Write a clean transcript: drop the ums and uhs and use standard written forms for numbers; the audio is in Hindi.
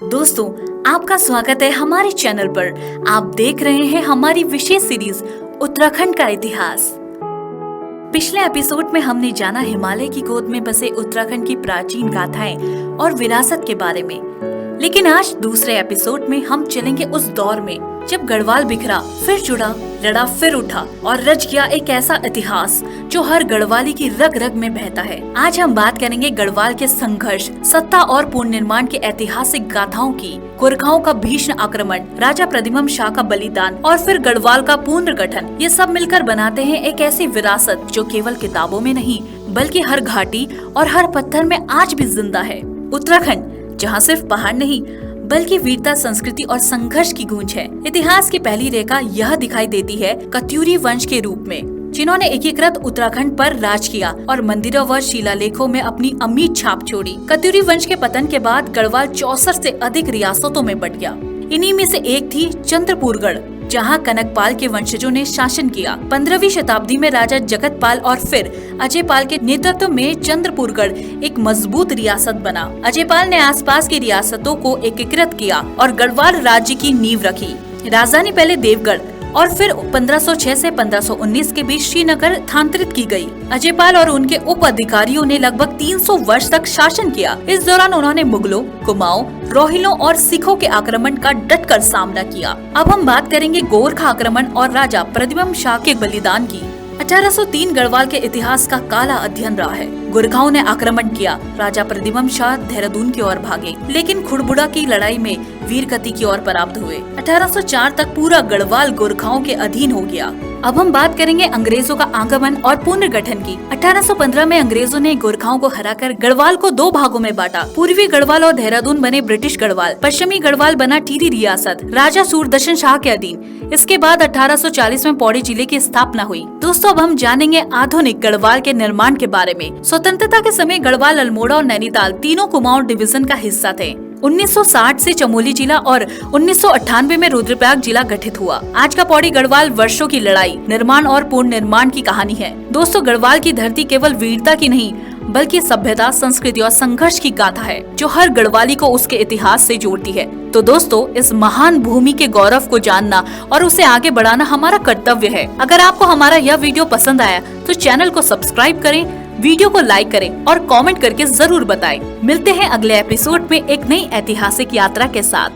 दोस्तों, आपका स्वागत है हमारे चैनल पर। आप देख रहे हैं हमारी विशेष सीरीज उत्तराखंड का इतिहास। पिछले एपिसोड में हमने जाना हिमालय की गोद में बसे उत्तराखंड की प्राचीन गाथाएं और विरासत के बारे में। लेकिन आज दूसरे एपिसोड में हम चलेंगे उस दौर में जब गढ़वाल बिखरा, फिर जुड़ा, लड़ा, फिर उठा और रच गया एक ऐसा इतिहास जो हर गढ़वाली की रग रग में बहता है। आज हम बात करेंगे गढ़वाल के संघर्ष, सत्ता और पुनर्निर्माण के ऐतिहासिक गाथाओं की, गोरखाओं का भीषण आक्रमण, राजा प्रद्युम्न शाह का बलिदान और फिर गढ़वाल का पुनर्गठन। ये सब मिलकर बनाते हैं एक ऐसी विरासत जो केवल किताबों में नहीं बल्कि हर घाटी और हर पत्थर में आज भी जिंदा है। उत्तराखंड जहाँ सिर्फ पहाड़ नहीं बल्कि वीरता, संस्कृति और संघर्ष की गूंज है। इतिहास की पहली रेखा यह दिखाई देती है कत्यूरी वंश के रूप में, जिन्होंने एकीकृत उत्तराखंड पर राज किया और मंदिरों व शिलालेखों में अपनी अमिट छाप छोड़ी। कत्यूरी वंश के पतन के बाद गढ़वाल 64 से अधिक रियासतों में बट गया। इन्हीं में से एक थी चंद्रपुरगढ़, जहां कनकपाल के वंशजों ने शासन किया। 15वीं शताब्दी में राजा जगतपाल और फिर अजयपाल के नेतृत्व में चंद्रपुरगढ़ एक मजबूत रियासत बना। अजयपाल ने आसपास की रियासतों को एकीकृत किया और गढ़वाल राज्य की नींव रखी। राजधानी पहले देवगढ़ और फिर 1506 से 1519 के बीच श्रीनगर स्थानांतरित की गई। अजयपाल और उनके उप अधिकारियों ने लगभग 300 वर्ष तक शासन किया। इस दौरान उन्होंने मुगलों, कुमाऊं, रोहिलों और सिखों के आक्रमण का डटकर सामना किया। अब हम बात करेंगे गोरखा आक्रमण और राजा प्रद्युम्न शाह के बलिदान की। 1803 गढ़वाल के इतिहास का काला अध्ययन रहा है। गोरखाओं ने आक्रमण किया। राजा प्रद्युम्न शाह देहरादून की ओर भागे, लेकिन खुड़बुड़ा की लड़ाई में वीर गति की ओर परास्त हुए। 1804 तक पूरा गढ़वाल गोरखाओं के अधीन हो गया। अब हम बात करेंगे अंग्रेजों का आगमन और पुनर्गठन की। 1815 में अंग्रेजों ने गोरखाओं को हराकर गढ़वाल को दो भागों में बांटा। पूर्वी गढ़वाल और देहरादून बने ब्रिटिश गढ़वाल, पश्चिमी गढ़वाल बना टिहरी रियासत, राजा सूरदर्शन शाह के अधीन। इसके बाद 1840 में पौड़ी जिले की स्थापना हुई। दोस्तों, अब हम जानेंगे आधुनिक गढ़वाल के निर्माण के बारे में। स्वतंत्रता के समय गढ़वाल, अल्मोड़ा और नैनीताल तीनों कुमाऊं डिवीजन का हिस्सा थे। 1960 से चमोली जिला और 1998 में रुद्रप्रयाग जिला गठित हुआ। आज का पौड़ी गढ़वाल वर्षों की लड़ाई, निर्माण और पूर्ण निर्माण की कहानी है। दोस्तों, गढ़वाल की धरती केवल वीरता की नहीं बल्कि सभ्यता, संस्कृति और संघर्ष की गाथा है जो हर गढ़वाली को उसके इतिहास से जोड़ती है। तो दोस्तों, इस महान भूमि के गौरव को जानना और उसे आगे बढ़ाना हमारा कर्तव्य है। अगर आपको हमारा यह वीडियो पसंद आया तो चैनल को सब्सक्राइब करें, वीडियो को लाइक करें और कमेंट करके जरूर बताएं। मिलते हैं अगले एपिसोड में एक नई ऐतिहासिक यात्रा के साथ।